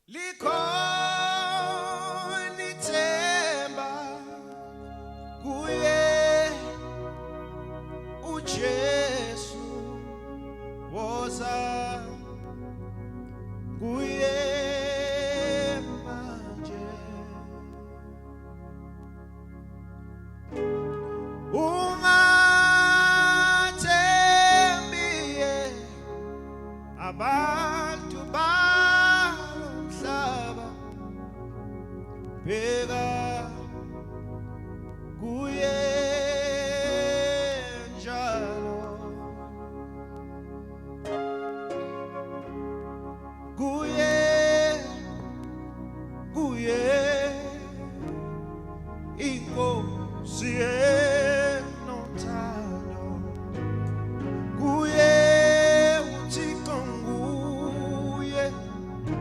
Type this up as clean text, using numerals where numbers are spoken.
likhona ithemba kuye uJesu woza kuye manje ungathembiye abantu balomhlaba bheka